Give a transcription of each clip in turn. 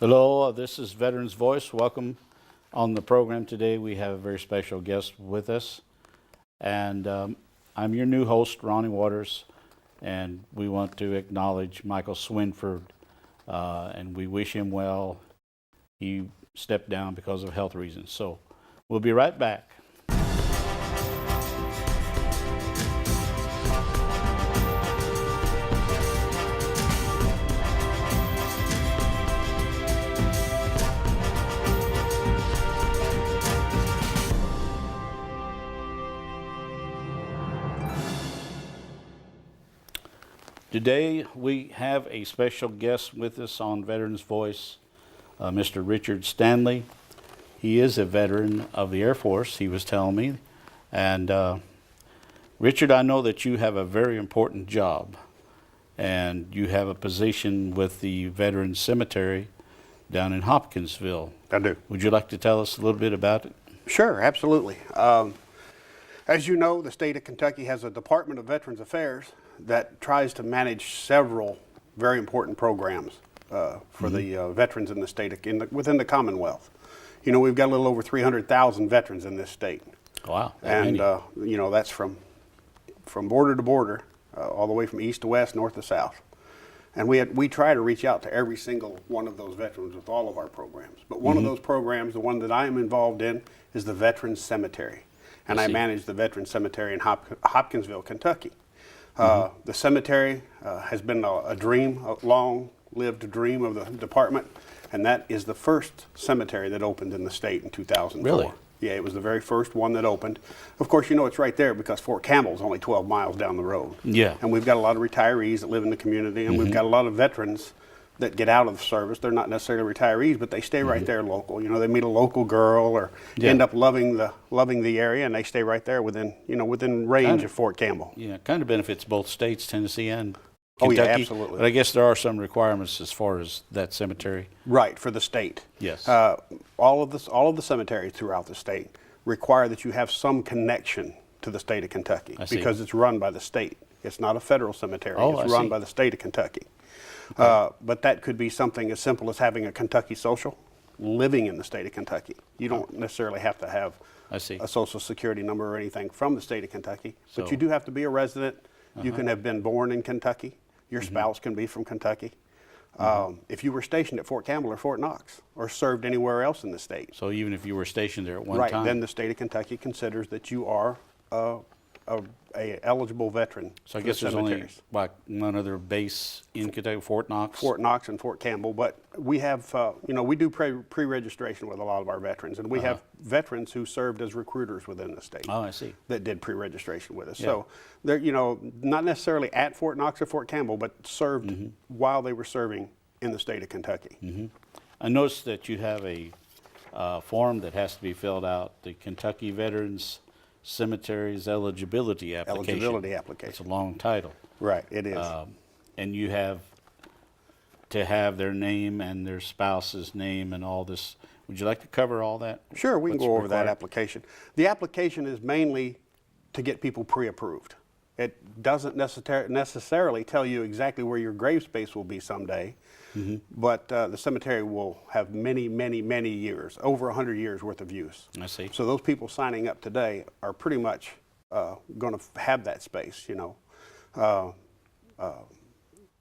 Hello, this is Veterans Voice. Welcome on the program today. We have a very special guest with us, and I'm your new host, Ronnie Waters, and we want to acknowledge Michael Swinford, and we wish him well. He stepped down because of health reasons. So we'll be right back. Today we have a special guest with us on Veterans Voice, Mr. Richard Stanley. He is a veteran of the Air Force, he was telling me. And Richard, I know that you have a very important job, and you have a position with the Veterans Cemetery down in Hopkinsville. I do. Would you like to tell us a little bit about it? Sure, absolutely. As you know, the state of Kentucky has a Department of Veterans Affairs that tries to manage several very important programs for the veterans in the state, within the Commonwealth. You know, we've got a little over 300,000 veterans in this state. Wow. And, you know, that's from border to border, all the way from east to west, north to south. And we try to reach out to every single one of those veterans with all of our programs. But one of those programs, the one that I am involved in, is the Veterans Cemetery. And I manage the Veterans Cemetery in Hopkinsville, Kentucky. The cemetery has been a dream, a long-lived dream of the department, and that is the first cemetery that opened in the state in 2004. Really? Yeah, it was the very first one that opened. Of course, you know it's right there because Fort Campbell's only 12 miles down the road. Yeah. And we've got a lot of retirees that live in the community, and we've got a lot of veterans that get out of the service. They're not necessarily retirees, but they stay right there local. You know, they meet a local girl or end up loving the area, and they stay right there within range of Fort Campbell. Yeah, it kind of benefits both states, Tennessee and Kentucky. Kentucky. Oh, yeah, absolutely. But I guess there are some requirements as far as that cemetery. Right, for the state. Yes. All of the cemeteries throughout the state require that you have some connection to the state of Kentucky because it's run by the state. It's not a federal cemetery. It's run by the state of Kentucky. But that could be something as simple as having a Kentucky social, living in the state of Kentucky. You don't necessarily have to have a social security number or anything from the state of Kentucky, but you do have to be a resident. You can have been born in Kentucky. Your spouse can be from Kentucky. If you were stationed at Fort Campbell or Fort Knox or served anywhere else in the state. So even if you were stationed there at one time? Right, then the state of Kentucky considers that you are a eligible veteran. So I guess there's only like one other base in Kentucky, Fort Knox? Fort Knox and Fort Campbell, but we have, you know, we do pre-registration with a lot of our veterans, and we have veterans who served as recruiters within the state. Oh, I see. That did pre-registration with us. Yeah. So they're, you know, not necessarily at Fort Knox or Fort Campbell, but served while they were serving in the state of Kentucky. I noticed that you have a form that has to be filled out, the Kentucky Veterans Cemetery's Eligibility Application. Eligibility Application. It's a long title. Right, it is. And you have to have their name and their spouse's name and all this. Would you like to cover all that? Sure, we can go over that application. The application is mainly to get people pre-approved. It doesn't necessarily tell you exactly where your grave space will be someday, but the cemetery will have many, many, many years, over 100 years worth of use. I see. So those people signing up today are pretty much going to have that space, you know.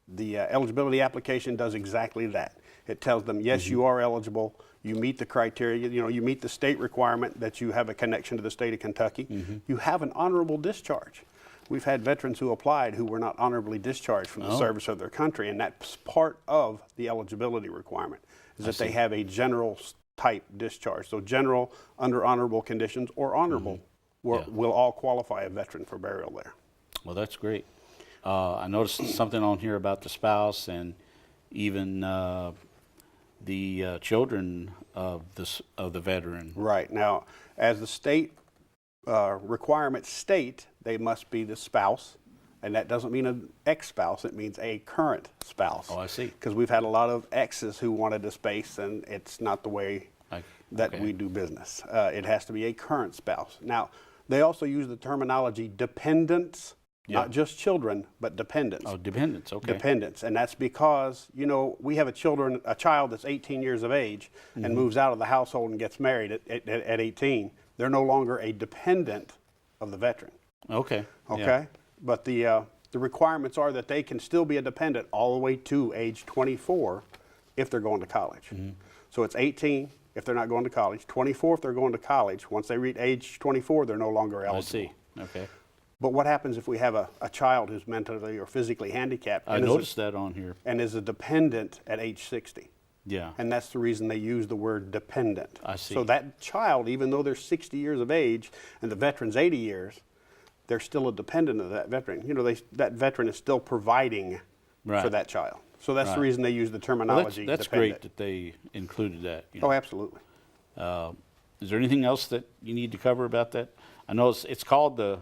The eligibility application does exactly that. It tells them, yes, you are eligible, you meet the criteria, you know, you meet the state requirement that you have a connection to the state of Kentucky, you have an honorable discharge. We've had veterans who applied who were not honorably discharged from the service of their country, and that's part of the eligibility requirement, is that they have a general type discharge. So general, under honorable conditions, or honorable will all qualify a veteran for burial there. Well, that's great. I noticed something on here about the spouse and even the children of the veteran. Right. Now, as the state requirements state, they must be the spouse, and that doesn't mean an ex-spouse, it means a current spouse. Oh, I see. Because we've had a lot of exes who wanted a space, and it's not the way that we do business. It has to be a current spouse. Now, they also use the terminology dependents Yeah. Not just children, but dependents. Oh, dependents, okay. Dependents, and that's because, you know, we have a child that's 18 years of age and moves out of the household and gets married at 18. They're no longer a dependent of the veteran. Okay. Okay, Yeah. but the requirements are that they can still be a dependent all the way to age 24 if they're going to college. So it's 18 if they're not going to college, 24 if they're going to college. Once they reach age 24, they're no longer eligible. I see. Okay. But what happens if we have a child who's mentally or physically handicapped I noticed that on here. and is a dependent at age 60? Yeah. And that's the reason they use the word dependent. I see. So that child, even though they're 60 years of age and the veteran's 80 years, they're still a dependent of that veteran. You know, that veteran is still providing Right. for that child. So that's the Right. reason they use the Well, terminology that's dependent. great that they included that. You Oh, know. absolutely. Is there anything else that you need to cover about that? I know it's called the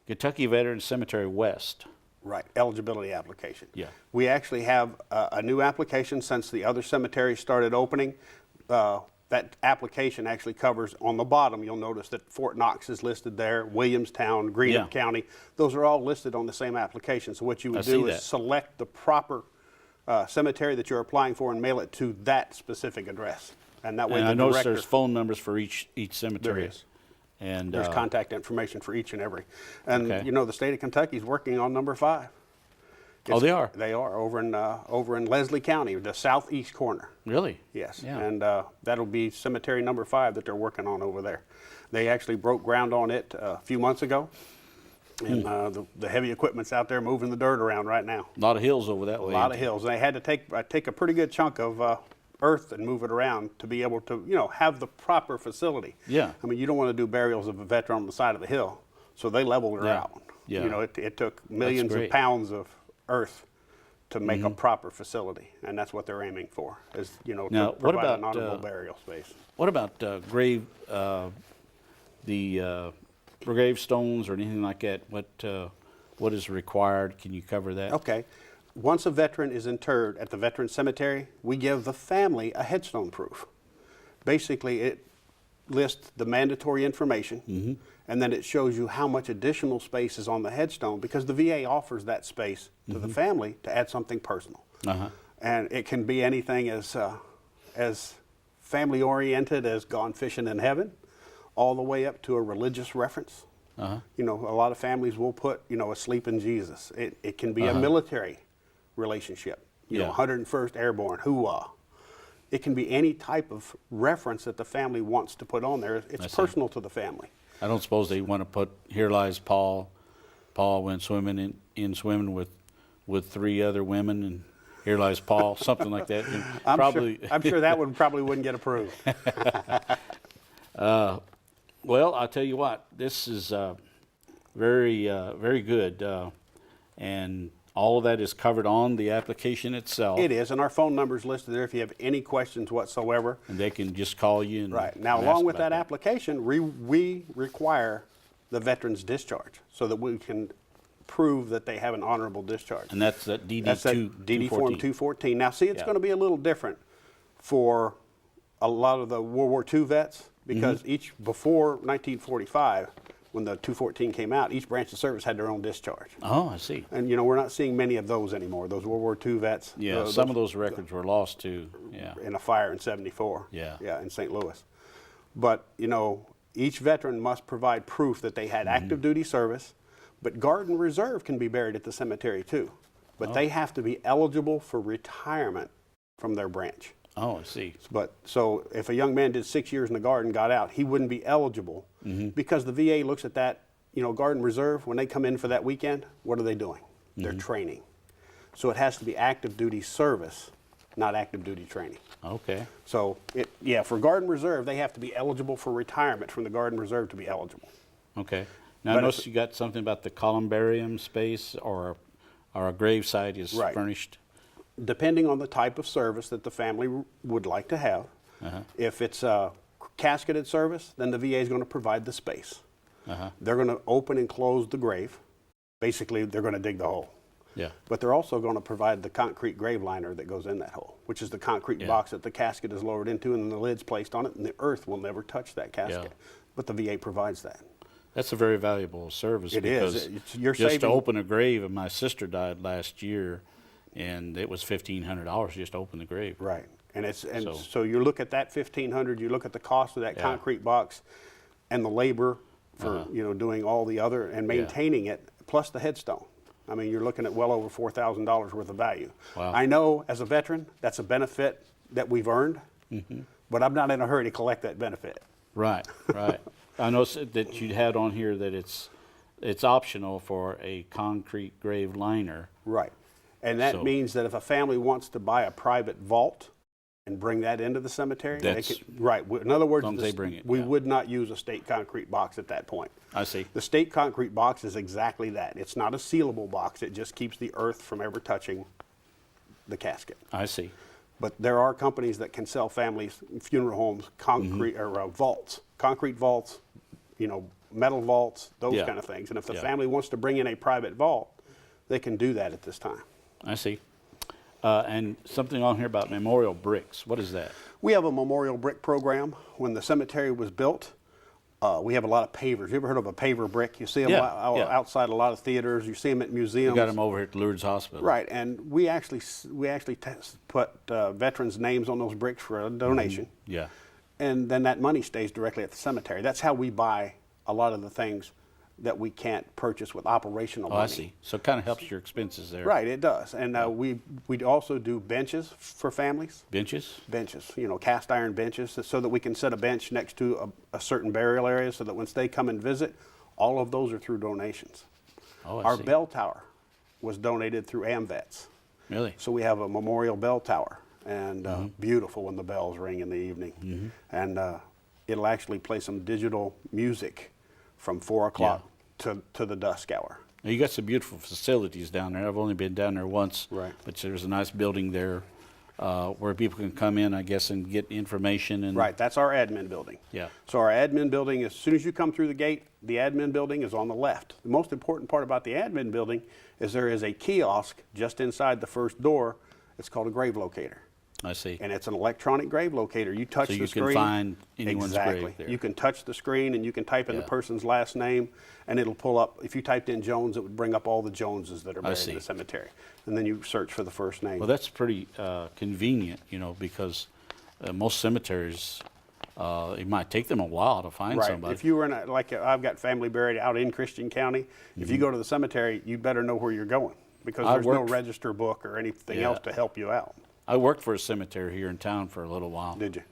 Kentucky Veteran Cemetery West. Right, eligibility application. Yeah. We actually have a new application since the other cemeteries started opening. That application actually covers, on the bottom, you'll notice that Fort Knox is listed there, Williamstown, Greenup Yeah. County. Those are all listed on the same application. So what you would I see do is that. select the proper cemetery that you're applying for and mail it to that specific address. And that way And the I noticed director, there's phone numbers for each cemetery. There is. And there's contact information for each and every. And Okay. you know, the state of Kentucky is working on number 5. Oh, they are? They are over in Leslie County, the southeast corner. Really? Yes, Yeah. and that'll be cemetery number 5 that they're working on over there. They actually broke ground on it a few months ago, and the heavy equipment's out there moving the dirt around right now. A lot of hills over that way. A lot of hills. And they had to take a pretty good chunk of earth and move it around to be able to, you know, have the proper facility. Yeah. I mean, you don't want to do burials of a veteran on the side of the hill, so they leveled her Yeah. out. Yeah. You know, it took millions of great. pounds of earth to make a proper facility, and that's what they're aiming for, is, you know, Now, to what provide an about, honorable burial space. What about grave, gravestones or anything like that? What is required? Can you cover that? Okay. Once a veteran is interred at the veteran cemetery, we give the family a headstone proof. Basically, it lists the mandatory information, and then it shows you how much additional space is on the headstone, because the VA offers that space to the family to add something personal. Uh-huh. And it can be anything as family-oriented as Gone Fishing in Heaven, all the way up to a religious reference. Uh-huh. You know, a lot of families will put, you know, Asleep in Jesus. It can be a military relationship. You know, Yeah. 101st Airborne, hoorah. It can be any type of reference that the family wants to put on there. I It's see. personal to the family. I don't suppose they want to put, here lies Paul. Paul went swimming in swimming with 3 other women, and here lies Paul, something like that. And I'm sure that one probably wouldn't get approved. Well, I'll tell you what, this is very good, and all of that is covered on the application itself. It is, and our phone number's listed there if you have any questions whatsoever. And they can just call you. And, Right. Now, and along ask with about that application, we require the veteran's discharge so that we can prove that they have an honorable discharge. And that's that DD That's that DD Form 214. Now, see, it's Yeah. going to be a little different for a lot of the World War II vets, because before 1945, when the 214 came out, each branch of service had their own discharge. Oh, I see. And, you know, we're not seeing many of those anymore, those World War II vets. Yeah, some of those records were lost too. Yeah. In a fire in 74. Yeah. Yeah, in St. Louis. But, you know, each veteran must provide proof that they had active duty service, but Guard and Reserve can be buried at the cemetery too. But they have to be eligible for retirement from their branch. Oh, I see. But so if a young man did 6 years in the Guard and got out, he wouldn't be eligible, because the VA looks at that, you know, Guard and Reserve, when they come in for that weekend, what are they doing? They're training. So it has to be active duty service, not active duty training. Okay. So for Guard and Reserve, they have to be eligible for retirement from the Guard and Reserve to be eligible. Okay. Now, But I noticed you got something about the columbarium space or a gravesite is Right. furnished. Depending on the type of service that the family would like to have. If it's a casketed service, then the VA is going to provide the space. They're going to open and close the grave. Basically, they're going to dig the hole. Yeah. But they're also going to provide the concrete grave liner that goes in that hole, which is the concrete box that the casket is lowered into, and then the lid's placed on it, and the earth will never touch that casket. Yeah. But the VA provides that. That's a very valuable service. It because is. You're just to saving. open a grave, and my sister died last year, and it was $1,500 just to open the grave. Right. And So- so you look at that 1,500, you look at the cost of that Yeah. concrete box and the labor for, doing all the other and maintaining it, plus the headstone. I mean, you're looking at well over $4,000 worth of value. Wow. I know as a veteran, that's a benefit that we've earned, but I'm not in a hurry to collect that benefit. Right, right. I noticed that you had on here that it's optional for a concrete grave liner. Right. And that So- means that if a family wants to buy a private vault and bring that into the cemetery, they That's- can, right. In other words, As long as they bring it, we yeah. would not use a state concrete box at that point. I see. The state concrete box is exactly that. It's not a sealable box. It just keeps the earth from ever touching the casket. I see. But there are companies that can sell families, funeral homes, concrete Mm-hmm. or vaults, concrete vaults, metal vaults, those Yeah. kind of things. And if the Yeah. family wants to bring in a private vault, they can do that at this time. I see. And something on here about memorial bricks. What is that? We have a memorial brick program. When the cemetery was built, we have a lot of pavers. You ever heard of a paver brick? You see them Yeah, yeah. outside a lot of theaters. You see them at museums. We got them over here at Lourdes Hospital. Right, and we actually put veterans' names on those bricks for a donation, Yeah. and then that money stays directly at the cemetery. That's how we buy a lot of the things that we can't purchase with operational Oh, money. I see. So it kind of helps your expenses there. Right, it does. And we also do benches for families. Benches? Benches, cast iron benches, so that we can set a bench next to a certain burial area, so that once they come and visit, all of those are through donations. Oh, I Our see. bell tower was donated through AMVETS. Really? So we have a memorial bell tower, and Mm-hmm. beautiful when the bells ring in the evening. And it'll actually play some digital music from 4 o'clock to the dusk hour. Now, you got some beautiful facilities down there. I've only been down there once. Right. But there's a nice building there where people can come in, I guess, and get information. And Right, that's our admin building. Yeah. So our admin building, as soon as you come through the gate, the admin building is on the left. The most important part about the admin building is there is a kiosk just inside the first door. It's called a grave locator. I see. And it's an electronic grave locator. You touch So the you screen. can find anyone's exactly. grave there. You can touch the screen and you can type in the Yeah. person's last name, and it'll pull up. If you typed in Jones, it would bring up all the Joneses that are buried see. in the cemetery. And then you search for the first name. Well, that's pretty convenient, because most cemeteries, it might take them a while to find right. somebody. If you were I've got family buried out in Christian County. If you go to the cemetery, you better know where you're going, because I there's no worked- register book or anything Yeah. else to help you out. I worked for a cemetery here in town for a little while. Did you?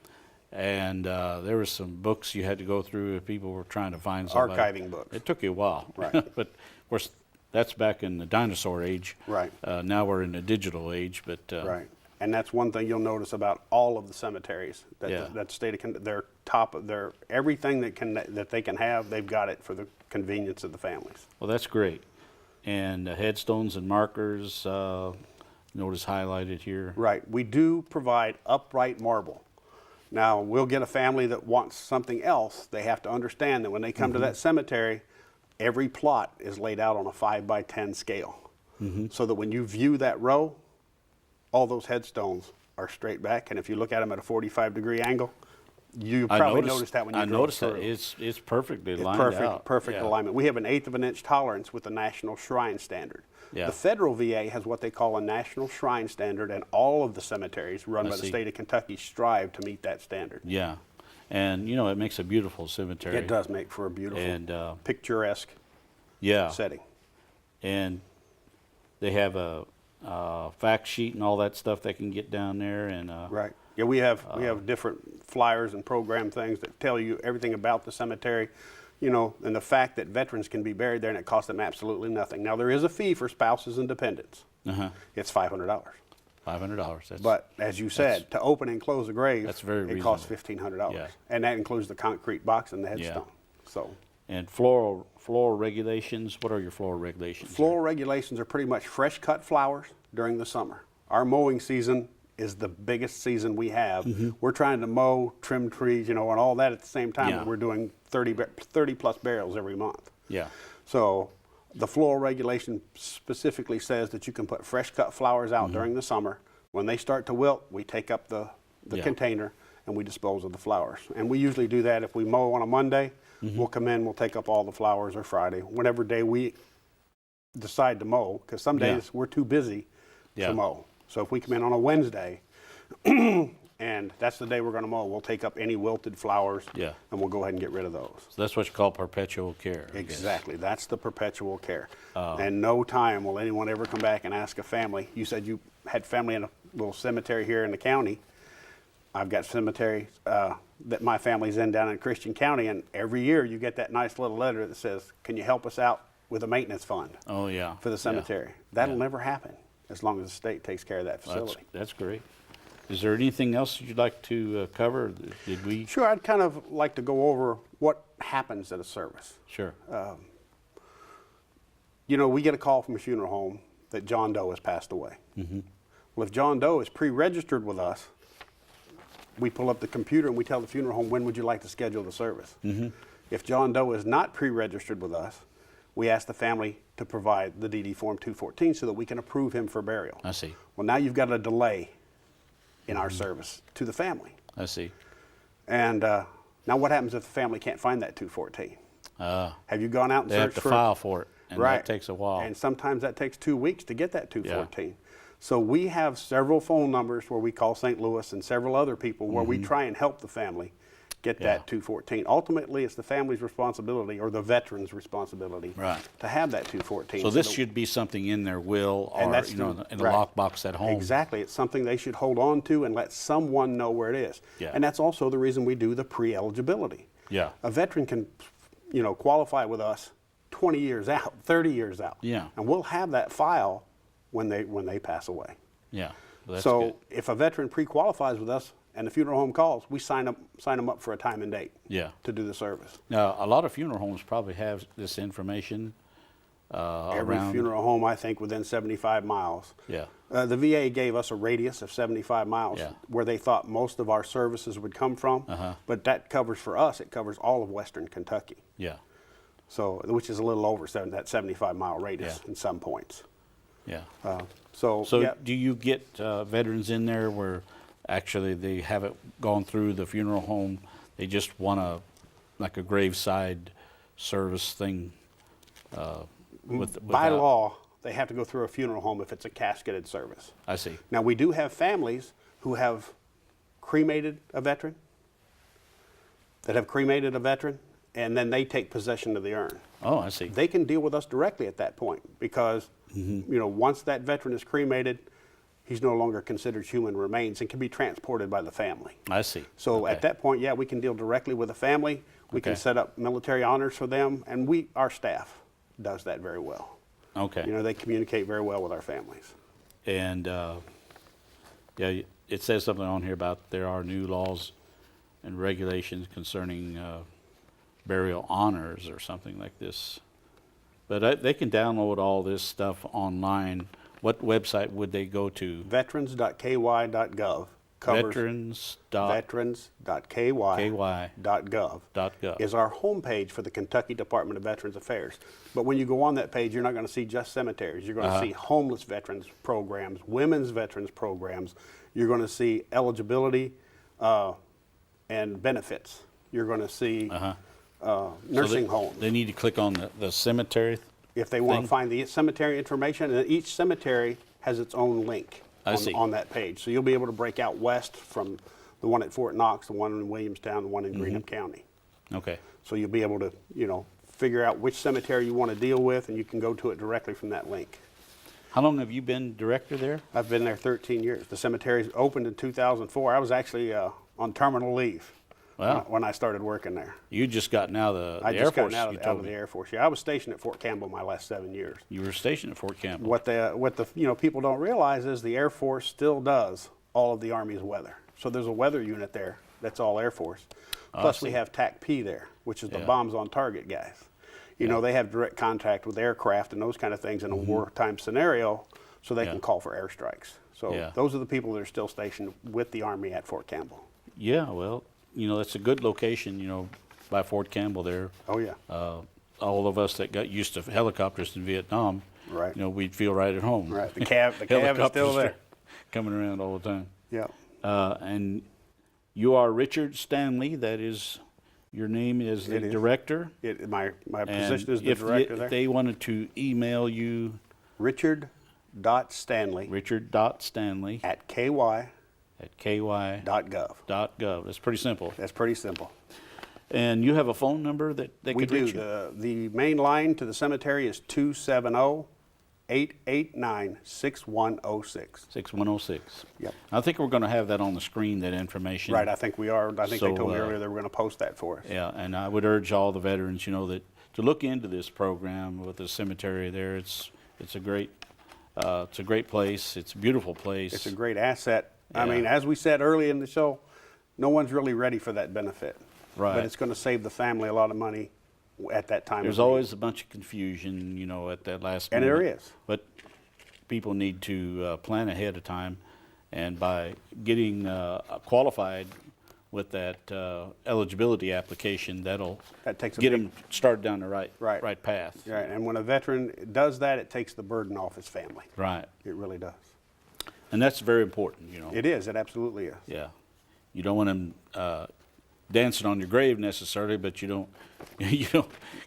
And there were some books you had to go through if people were trying to find somebody. Archiving books. It took you a while. Right. But of course, that's back in the dinosaur age. Right. Now we're in the digital age. But Right. And that's one thing you'll notice about all of the cemeteries. That Yeah. that state of they're top of their everything that they can have. They've got it for the convenience of the families. Well, that's great. And headstones and markers, notice highlighted here. Right. We do provide upright marble. Now, we'll get a family that wants something else. They have to understand that when they come to that cemetery, every plot is laid out on a 5x10 scale. So that when you view that row, all those headstones are straight back. And if you look at them at a 45-degree angle, you probably noticed that when you I drove noticed through. that it's perfectly lined Perfect, out. perfect Yeah. alignment. We have an 1/8 of an inch tolerance with the National Shrine Standard. Yeah. The federal VA has what they call a National Shrine Standard, and all of the cemeteries run I by the see. state of Kentucky strive to meet that standard. Yeah. And, it makes a beautiful cemetery. It does make for a beautiful, And, picturesque Yeah. setting. And they have a fact sheet and all that stuff they can get down there. And Right. Yeah, we have different flyers and program things that tell you everything about the cemetery, and the fact that veterans can be buried there and it costs them absolutely nothing. Now, there is a fee for spouses and dependents. It's $500. $500. That's, But as you said, to open and close a grave, That's very it costs reasonable. $1,500. Yeah. And that includes the concrete box and the headstone. So And floral regulations. What are your floral regulations? floral regulations are pretty much fresh cut flowers during the summer. Our mowing season is the biggest season we have. We're trying to mow, trim trees, and all that at the same time. Yeah. But we're doing 30 plus burials every month. Yeah. So the floral regulation specifically says that you can put fresh cut flowers out during the summer. When they start to wilt, we take up the Yeah. container and we dispose of the flowers. And we usually do that if we mow on a Monday, we'll come in, we'll take up all the flowers, or Friday, whatever day we decide to mow, because some days we're too busy to mow. So if we come in on a Wednesday, and that's the day we're going to mow, we'll take up any wilted flowers, and we'll go ahead and get rid of those. So that's what you call perpetual care. Exactly. That's the perpetual care. And no time will anyone ever come back and ask a family. You said you had family in a little cemetery here in the county. I've got cemeteries that my family's in down in Christian County, and every year you get that nice little letter that says, can you help us out with a maintenance fund for the cemetery? That'll never happen as long as the state takes care of that facility. That's great. Is there anything else you'd like to cover? Did we? Sure, I'd kind of like to go over what happens at a service. Sure. You know, we get a call from a funeral home that John Doe has passed away. Well, if John Doe is pre-registered with us, we pull up the computer and we tell the funeral home, when would you like to schedule the service? If John Doe is not pre-registered with us, we ask the family to provide the DD Form 214 so that we can approve him for burial. I see. Well, now you've got a delay in our service to the family. I see. And now what happens if the family can't find that 214? Have you gone out and they searched have to for file for it, and that takes a while. And sometimes that takes 2 weeks to get that 214. So we have several phone numbers where we call St. Louis and several other people where we try and help the family get that 214. Ultimately, it's the family's responsibility, or the veteran's responsibility, to have that 214. So this should be something in their will, or in the lockbox at home. Exactly. It's something they should hold on to and let someone know where it is. And that's also the reason we do the pre-eligibility. A veteran can, qualify with us 20 years out, 30 years out. And we'll have that file when they pass away. Well, that's so good. if a veteran pre-qualifies with us and the funeral home calls, we sign them up for a time and date to do the service. Now, a lot of funeral homes probably have this information Every around. funeral home, I think, within 75 miles. The VA gave us a radius of 75 miles where they thought most of our services would come from, but that covers, for us, it covers all of Western Kentucky. So, which is a little over that 75-mile radius in some points. So do you get veterans in there where actually they haven't gone through the funeral home, they just want like a graveside service thing? By law, they have to go through a funeral home if it's a casketed service. I see. Now, we do have families who have cremated a veteran, and then they take possession of the urn. Oh, I see. They can deal with us directly at that point because, once that veteran is cremated, he's no longer considered human remains and can be transported by the family. I see. So at that point, we can deal directly with the family. We can set up military honors for them, and our staff does that very well. They communicate very well with our families. And it says something on here about there are new laws and regulations concerning burial honors or something like this. But they can download all this stuff online. What website would they go to? Veterans.ky.gov. Veterans.ky.gov is our homepage for the Kentucky Department of Veterans Affairs. But when you go on that page, you're not going to see just cemeteries. You're going to see homeless veterans programs, women's veterans programs. You're going to see eligibility and benefits. You're going to see nursing homes. They need to click on the cemetery if they want to find the cemetery information, and each cemetery has its own link on that page. So you'll be able to break out west from the one at Fort Knox, the one in Williamstown, the one in Greenup County. So you'll be able to, figure out which cemetery you want to deal with, and you can go to it directly from that link. How long have you been director there? I've been there 13 years. The cemetery opened in 2004. I was actually on terminal leave when I started working there. You just gotten out of the Air Force. I just got out of the Air Force. I was stationed at Fort Campbell my last 7 years. You were stationed at Fort Campbell. What the people don't realize is the Air Force still does all of the Army's weather. So there's a weather unit there that's all Air Force. Plus we have TAC-P there, which is the bombs on target guys. They have direct contact with aircraft and those kind of things in a wartime scenario, so they can call for airstrikes. So those are the people that are still stationed with the Army at Fort Campbell. Well, it's a good location, by Fort Campbell there. All of us that got used to helicopters in Vietnam, we'd feel right at home. The cab is still there. Coming around all the time. And You are Richard Stanley. That is, your name is the It is. director. My And position is the if director there. If they wanted to email you, Richard.Stanley Richard.Stanley at ky.gov. at ky.gov. That's pretty simple. That's pretty simple. And you have a phone number that they We could reach do. you? The main line to the cemetery is 270-889-6106. 6106. Yep. I think we're going to have that on the screen, that information. Right, I think we are. I think So, they told me earlier they were going to post that for us. Yeah, and I would urge all the veterans, that to look into this program with the cemetery there. It's a great place. It's a beautiful place. It's a great asset. I Yeah. mean, as we said early in the show, no one's really ready for that benefit. Right. But it's going to save the family a lot of money at that time. There's of need. always a bunch of confusion, at that last And moment. there is. But people need to plan ahead of time, and by getting qualified with that eligibility application, that takes a get big- them started down the right path. Right, and when a veteran does that, it takes the burden off his family. Right. It really does. And that's very important, It is. It absolutely is. Yeah. You don't want them dancing on your grave necessarily, but you don't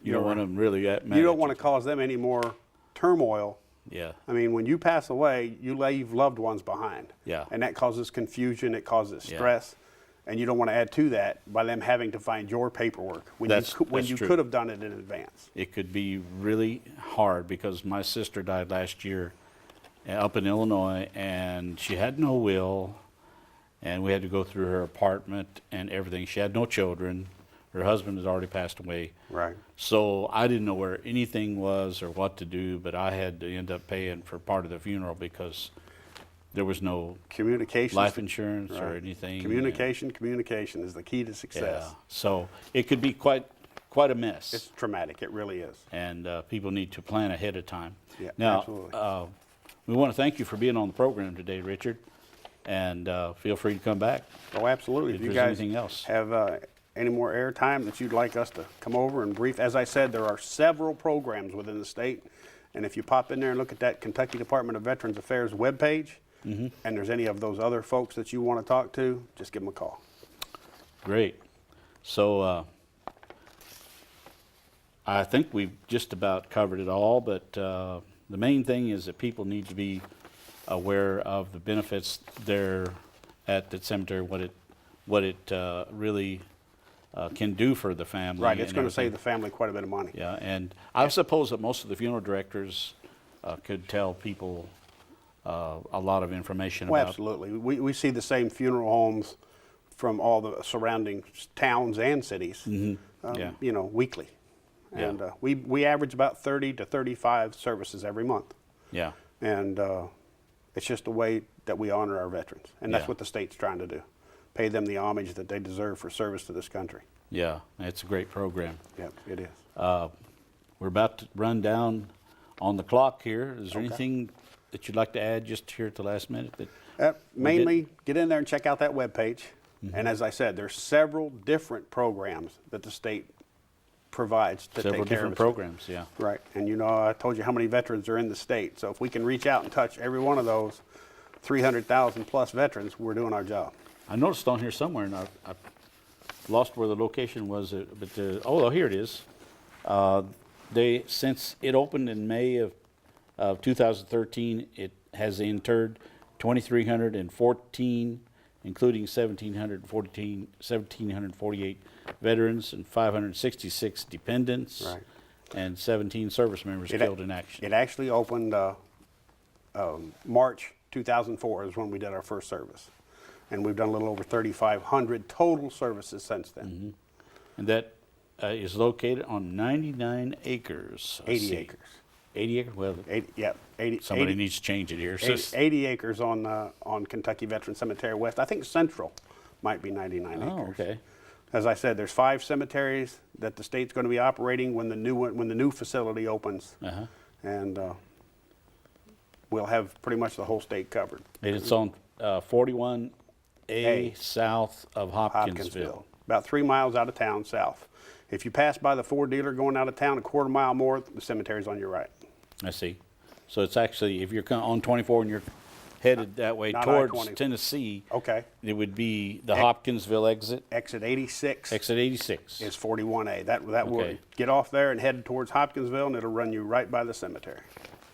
want them really that mad You at don't want to cause them any more turmoil. Yeah. I mean, when you pass away, you leave loved ones behind. Yeah. And that causes confusion. It causes Yeah. stress. And you don't want to add to that by them having to find your paperwork when That's you true. could have done it in advance. It could be really hard because my sister died last year up in Illinois, and she had no will, and we had to go through her apartment and everything. She had no children. Her husband had already passed away. Right. So I didn't know where anything was or what to do, but I had to end up paying for part of the funeral because there was no Communication. life insurance or Right. anything. Communication is the key to success. Yeah. So it could be quite a mess. It's traumatic. It really is. And people need to plan ahead of time. Yeah, now, absolutely. we want to thank you for being on the program today, Richard, and feel free to come back. Oh, absolutely. If If you there's guys anything else. have any more airtime that you'd like us to come over and brief, as I said, there are several programs within the state. And if you pop in there and look at that Kentucky Department of Veterans Affairs webpage, Mm-hmm. and there's any of those other folks that you want to talk to, just give them a call. Great. So I think we've just about covered it all, but the main thing is that people need to be aware of the benefits there at the cemetery, what it really can do for the family. Right, it's and going to save everything. the family quite a bit of money. Yeah, and I suppose that most of the funeral directors could tell people a lot of information Well, about. absolutely. We see the same funeral homes from all the surrounding towns and cities, Yeah. weekly. Yeah. And we average about 30 to 35 services every month. Yeah, And it's just a way that we honor our veterans. And that's Yeah. what the state's trying to do. Pay them the homage that they deserve for service to this country. yeah, it's a great program. Yep, it is. We're about to run down on the clock here. Is there Okay. anything that you'd like to add just here at the last minute? Mainly, get in there and check out that webpage. Mm-hmm. And as I said, there's several different programs that the state provides to Several take care of different its- programs, yeah. Right, and I told you how many veterans are in the state. So if we can reach out and touch every one of those 300,000 plus veterans, we're doing our job. I noticed on here somewhere, and I lost where the location was, but here it is. Since it opened in May of 2013, it has interred 2,314, including 1,748 veterans and 566 dependents, Right. and 17 service members killed in action. It actually opened March 2004 is when we did our first service. And we've done a little over 3,500 total services since then. Mm-hmm. And that is located on 99 acres. Let's 80 see. acres. 80 acres? Well, 80, somebody 80 needs to change it here. 80 acres on Kentucky Veteran Cemetery West. I think Central might be 99 acres. Oh, okay. As I said, there's 5 cemeteries that the state's going to be operating when the new facility opens. Uh-huh. And we'll have pretty much the whole state covered. And it's on 41A A. south of Hopkinsville. About 3 miles out of town south. If you pass by the Ford dealer going out of town a quarter mile more, the cemetery's on your right. I see. So it's actually, if you're on 24 and you're headed that way not towards I-20. Tennessee, Okay. it would be the Hopkinsville exit. Exit 86 Exit 86. is 41A. That will Okay. get off there and head towards Hopkinsville, and it'll run you right by the cemetery.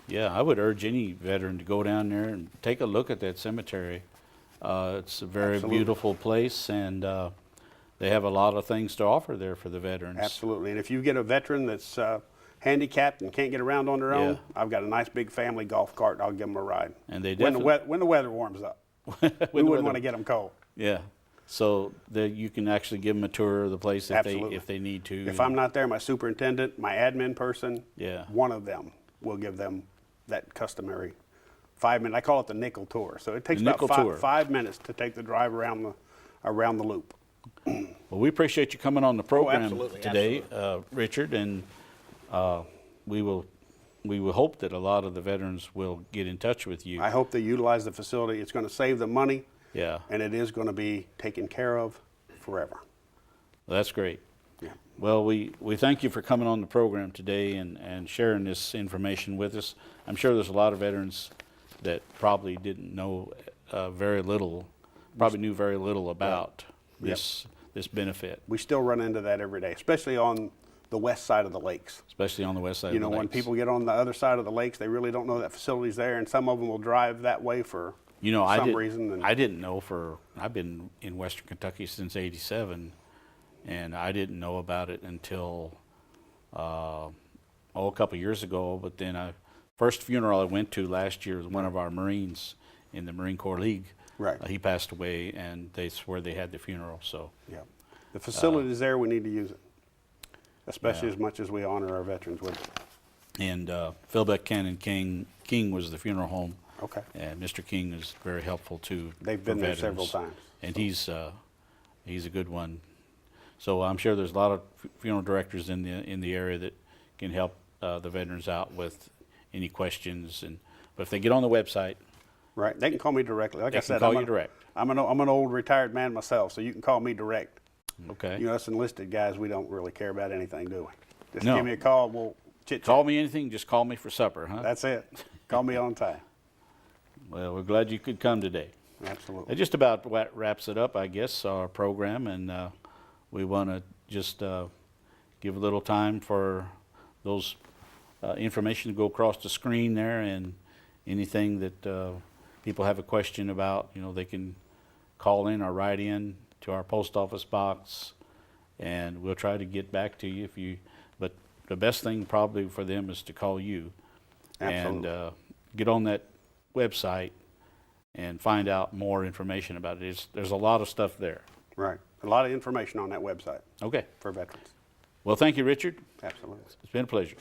Yeah, I would urge any veteran to go down there and take a look at that cemetery. It's a very Absolutely. beautiful place, and they have a lot of things to offer there for the veterans. Absolutely. And if you get a veteran that's handicapped and can't get around on their own, Yeah. I've got a nice big family golf cart. I'll give them a ride. And they when definitely the weather warms up. We the wouldn't weather- want to get them cold. Yeah, so that you can actually give them a tour of the place Absolutely. if they need to. If I'm not there, my superintendent, my admin person, Yeah. one of them will give them that customary 5-minute. I call it the nickel tour. So it takes The about nickel tour. 5 minutes to take the drive around the loop. Well, we appreciate you coming on the program absolutely, today, Richard, and we will hope that a lot of the veterans will get in touch with you. I hope they utilize the facility. It's going to save them money, Yeah, and it is going to be taken care of forever. well, that's great. Yeah. Well, we thank you for coming on the program today and sharing this information with us. I'm sure there's a lot of veterans that probably didn't know very little, probably knew very little about this benefit, We still run into that every day, especially on the west side of the lakes. especially on the west side You of know, the when lakes. people get on the other side of the lakes, they really don't know that facility's there, and some of them will drive that way for some reason. And I didn't know I've been in Western Kentucky since '87, and I didn't know about it until a couple years ago. But then first funeral I went to last year was one of our Marines in the Marine Corps League. Right. He passed away, and that's where they had the funeral. So yeah, the facility's there. We need to use it, especially Yeah. as much as we honor our veterans with it. and Phil Buchanan King was the funeral home. Okay. And Mr. King is very helpful too. They've for been there veterans. several times. And he's a good one. So I'm sure there's a lot of funeral directors in the area that can help the veterans out with any questions. But if they get on the website, Right. They can call me directly. Like They I can said, call you direct. I'm an old retired man myself, so you can call me direct. okay, You know, us enlisted guys, we don't really care about anything, do we? Just No. give me a call. We'll chit-chat. call me anything. Just call me for supper, huh? That's it. Call me on time. Well, we're glad you could come today. Absolutely. That just about wraps it up, I guess, our program, and we want to just give a little time for those information to go across the screen there, and anything that people have a question about, they can call in or write in to our post office box, and we'll try to get back to you but the best thing probably for them is to call you. Absolutely. And get on that website and find out more information about it. There's a lot of stuff there. Right. A lot of information on that website Okay. for veterans. Well, thank you, Richard. Absolutely. It's been a pleasure.